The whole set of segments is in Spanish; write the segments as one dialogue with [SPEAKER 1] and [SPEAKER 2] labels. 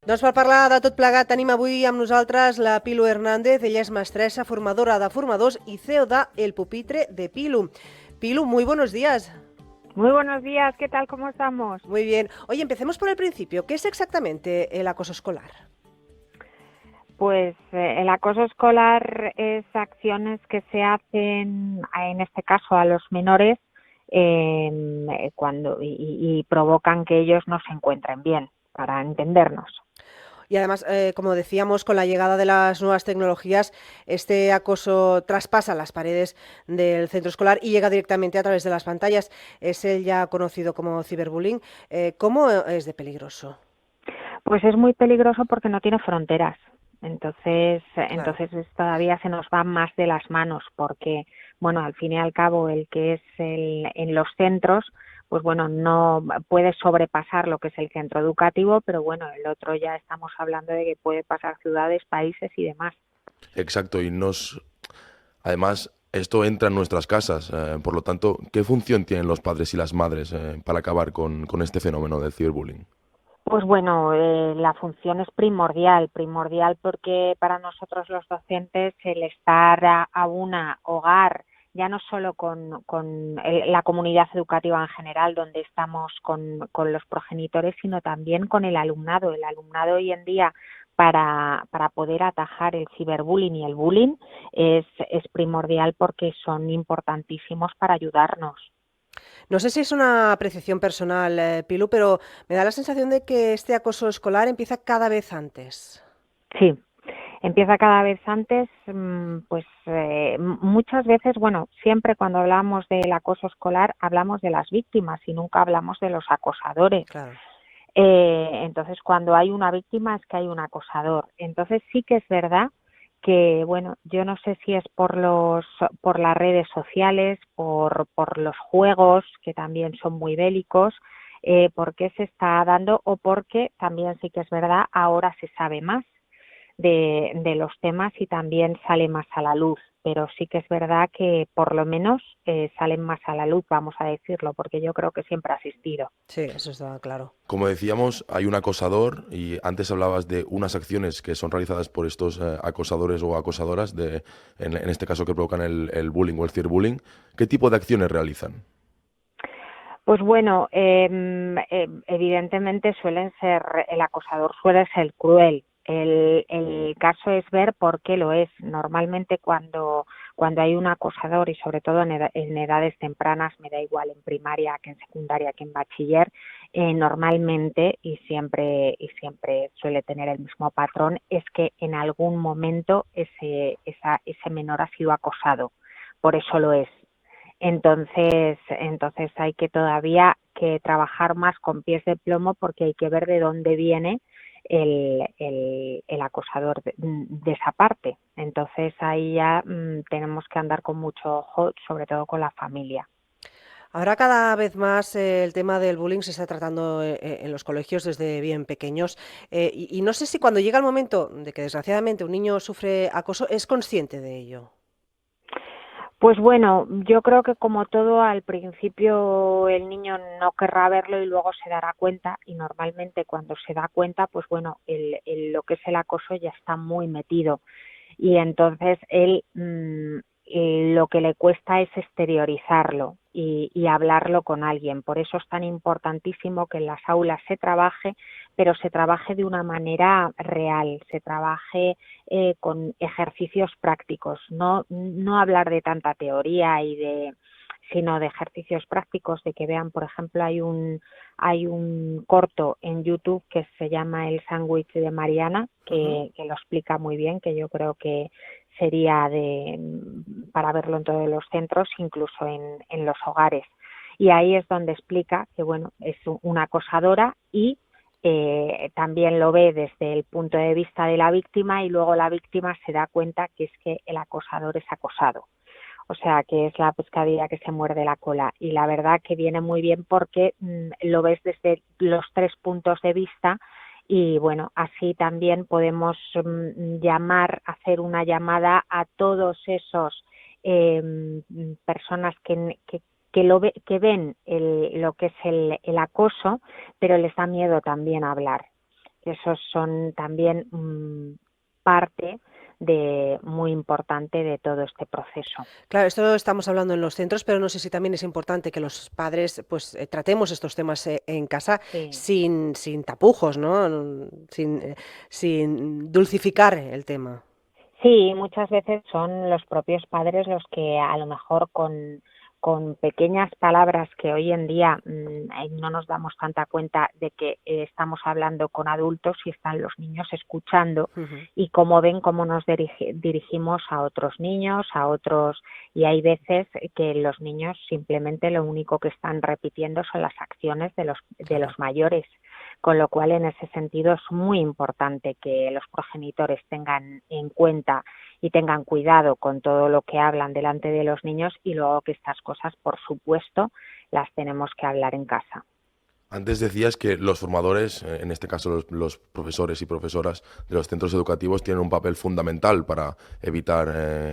[SPEAKER 1] Doncs per parlar de tot plegat tenim avui amb nosaltres la Pilu Hernández. Ella és mestressa, formadora de formadors i CEO de El Pupitre de Pilu. Pilu, muy buenos días.
[SPEAKER 2] Muy buenos días, ¿qué tal? ¿Cómo estamos?
[SPEAKER 1] Muy bien. Oye, empecemos por el principio. ¿Qué es exactamente el acoso escolar?
[SPEAKER 2] Pues el acoso escolar es acciones que se hacen, en este caso a los menores, cuando y provocan que ellos no se encuentren bien, para entendernos.
[SPEAKER 1] Y además, como decíamos, con la llegada de las nuevas tecnologías, este acoso traspasa las paredes del centro escolar y llega directamente a través de las pantallas. Es el ya conocido como ciberbullying. ¿Cómo es de peligroso?
[SPEAKER 2] Pues es muy peligroso porque no tiene fronteras. Entonces,
[SPEAKER 1] Claro.
[SPEAKER 2] todavía se nos va más de las manos porque, bueno, al fin y al cabo, el que es en los centros, pues bueno, no puede sobrepasar lo que es el centro educativo, pero bueno, el otro ya estamos hablando de que puede pasar ciudades, países y demás.
[SPEAKER 3] Exacto, además, esto entra en nuestras casas, por lo tanto, ¿qué función tienen los padres y las madres para acabar con este fenómeno del ciberbullying?
[SPEAKER 2] Pues bueno, la función es primordial porque para nosotros los docentes el estar a una hogar, ya no solo con la comunidad educativa en general, donde estamos con los progenitores, sino también con el alumnado. El alumnado hoy en día, para poder atajar el ciberbullying y el bullying, es primordial porque son importantísimos para ayudarnos.
[SPEAKER 1] No sé si es una apreciación personal, Pilu, pero me da la sensación de que este acoso escolar empieza cada vez antes.
[SPEAKER 2] Sí, empieza cada vez antes, pues muchas veces, bueno, siempre cuando hablamos del acoso escolar hablamos de las víctimas y nunca hablamos de los acosadores.
[SPEAKER 1] Claro.
[SPEAKER 2] Entonces, cuando hay una víctima es que hay un acosador. Entonces, sí que es verdad que, bueno, yo no sé si es por las redes sociales, por los juegos, que también son muy bélicos, por qué se está dando o porque también sí que es verdad, ahora se sabe más de los temas y también sale más a la luz, pero sí que es verdad que por lo menos salen más a la luz, vamos a decirlo, porque yo creo que siempre ha existido.
[SPEAKER 1] Sí, eso está claro.
[SPEAKER 3] Como decíamos, hay un acosador y antes hablabas de unas acciones que son realizadas por estos acosadores o acosadoras, en este caso que provocan el bullying o el ciberbullying. ¿Qué tipo de acciones realizan?
[SPEAKER 2] Pues bueno, evidentemente el acosador suele ser cruel. El caso es ver por qué lo es. Normalmente cuando hay un acosador y sobre todo en edades tempranas, me da igual en primaria que en secundaria que en bachiller, normalmente y siempre suele tener el mismo patrón, es que en algún momento ese menor ha sido acosado. Por eso lo es. Entonces hay que todavía que trabajar más con pies de plomo porque hay que ver de dónde viene el acosador de esa parte. Entonces ahí ya tenemos que andar con mucho ojo, sobre todo con la familia.
[SPEAKER 1] Ahora cada vez más el tema del bullying se está tratando en los colegios desde bien pequeños y no sé si cuando llega el momento de que desgraciadamente un niño sufre acoso es consciente de ello.
[SPEAKER 2] Pues bueno, yo creo que como todo al principio el niño no querrá verlo y luego se dará cuenta y normalmente cuando se da cuenta, pues bueno, lo que es el acoso ya está muy metido y entonces él lo que le cuesta es exteriorizarlo y hablarlo con alguien. Por eso es tan importantísimo que en las aulas se trabaje, pero se trabaje de una manera real, se trabaje con ejercicios prácticos, no hablar de tanta teoría sino de ejercicios prácticos, de que vean, por ejemplo, hay un corto en YouTube que se llama El sándwich de Mariana, que lo explica muy bien, que yo creo que sería para verlo en todos los centros, incluso en los hogares. Y ahí es donde explica que, bueno, es una acosadora y también lo ve desde el punto de vista de la víctima y luego la víctima se da cuenta que es que el acosador es acosado. O sea, que es la pescadilla que se muerde la cola. Y la verdad que viene muy bien porque lo ves desde los tres puntos de vista y, bueno, así también podemos hacer una llamada a todos esos personas que ven lo que es el acoso, pero les da miedo también hablar. Esos son también parte muy importante de todo este proceso.
[SPEAKER 1] Claro, esto estamos hablando en los centros, pero no sé si también es importante que los padres pues tratemos estos temas en casa
[SPEAKER 2] Sí.
[SPEAKER 1] sin tapujos, ¿no? Sin dulcificar el tema.
[SPEAKER 2] Sí, muchas veces son los propios padres los que a lo mejor con pequeñas palabras que hoy en día no nos damos tanta cuenta de que estamos hablando con adultos y están los niños escuchando
[SPEAKER 1] Ujú.
[SPEAKER 2] y cómo ven cómo nos dirigimos a otros niños, a otros, y hay veces que los niños simplemente lo único que están repitiendo son las acciones de
[SPEAKER 1] Claro.
[SPEAKER 2] los mayores. Con lo cual, en ese sentido, es muy importante que los progenitores tengan en cuenta y tengan cuidado con todo lo que hablan delante de los niños y luego que estas cosas, por supuesto, las tenemos que hablar en casa.
[SPEAKER 3] Antes decías que los formadores, en este caso los profesores y profesoras de los centros educativos, tienen un papel fundamental para evitar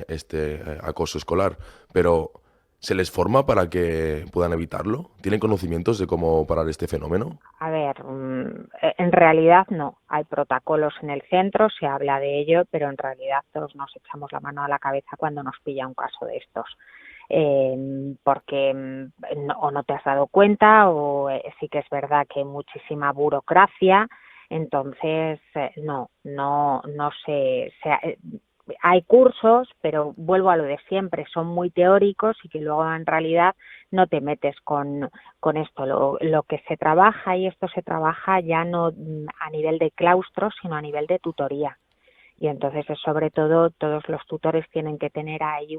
[SPEAKER 3] este acoso escolar, pero ¿se les forma para que puedan evitarlo? ¿Tienen conocimientos de cómo parar este fenómeno?
[SPEAKER 2] A ver, en realidad no. Hay protocolos en el centro, se habla de ello, pero en realidad todos nos echamos la mano a la cabeza cuando nos pilla un caso de estos. Porque o no te has dado cuenta o sí que es verdad que hay muchísima burocracia, entonces no hay cursos, pero vuelvo a lo de siempre, son muy teóricos y que luego en realidad no te metes con esto. Lo que se trabaja, y esto se trabaja ya no a nivel de claustro, sino a nivel de tutoría. Y entonces, sobre todo, todos los tutores tienen que tener ahí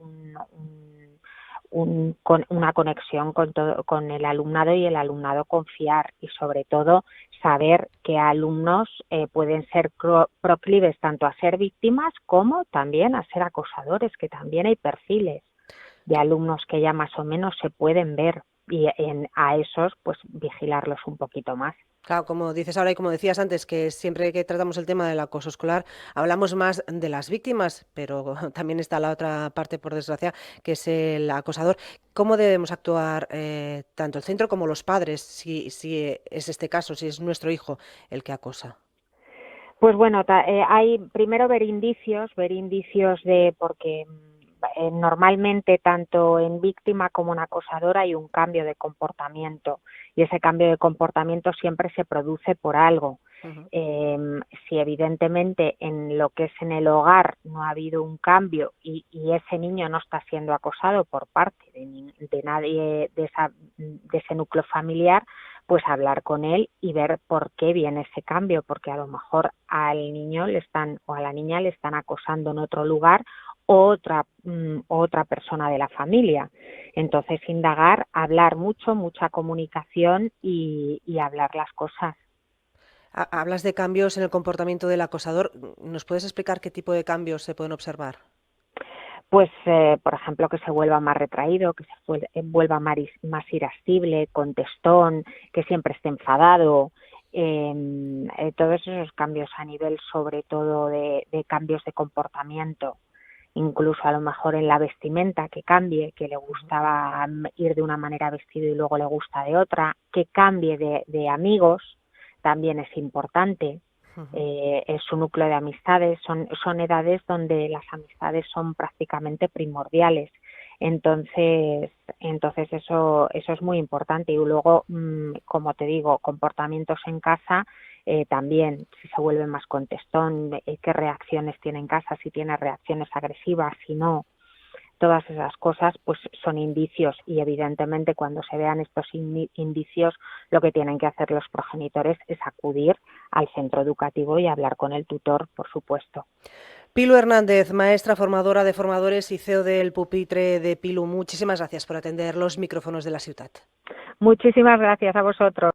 [SPEAKER 2] una conexión con el alumnado y el alumnado confiar y sobre todo saber qué alumnos pueden ser proclives tanto a ser víctimas como también a ser acosadores, que también hay perfiles de alumnos que ya más o menos se pueden ver y a esos pues vigilarlos un poquito más.
[SPEAKER 1] Claro, como dices ahora y como decías antes, que siempre que tratamos el tema del acoso escolar hablamos más de las víctimas, pero también está la otra parte, por desgracia, que es el acosador. ¿Cómo debemos actuar tanto el centro como los padres si es este caso, si es nuestro hijo el que acosa?
[SPEAKER 2] Pues bueno, hay primero ver indicios porque normalmente tanto en víctima como en acosador hay un cambio de comportamiento y ese cambio de comportamiento siempre se produce por algo.
[SPEAKER 1] Ujú.
[SPEAKER 2] Si evidentemente en lo que es en el hogar no ha habido un cambio y ese niño no está siendo acosado por parte de nadie de ese núcleo familiar, pues hablar con él y ver por qué viene ese cambio, porque a lo mejor al niño o a la niña le están acosando en otro lugar otra persona de la familia. Entonces, indagar, hablar mucha comunicación y hablar las cosas.
[SPEAKER 1] Hablas de cambios en el comportamiento del acosador. ¿Nos puedes explicar qué tipo de cambios se pueden observar?
[SPEAKER 2] Pues, por ejemplo, que se vuelva más retraído, que vuelva más irascible, contestón, que siempre esté enfadado. Todos esos cambios a nivel, sobre todo, de cambios de comportamiento. Incluso a lo mejor en la vestimenta, que cambie, que le gustaba ir de una manera vestido y luego le gusta de otra, que cambie de amigos, también es importante.
[SPEAKER 1] Ujú.
[SPEAKER 2] Es su núcleo de amistades, son edades donde las amistades son prácticamente primordiales. Entonces eso es muy importante. Y luego, como te digo, comportamientos en casa, también, si se vuelve más contestón, qué reacciones tiene en casa, si tiene reacciones agresivas, si no. Todas esas cosas pues son indicios y evidentemente cuando se vean estos indicios lo que tienen que hacer los progenitores es acudir al centro educativo y hablar con el tutor, por supuesto.
[SPEAKER 1] Pilu Hernández, maestra formadora de formadores y CEO del Pupitre de Pilu. Muchísimas gracias por atender los micrófonos de la ciudad.
[SPEAKER 2] Muchísimas gracias a vosotros.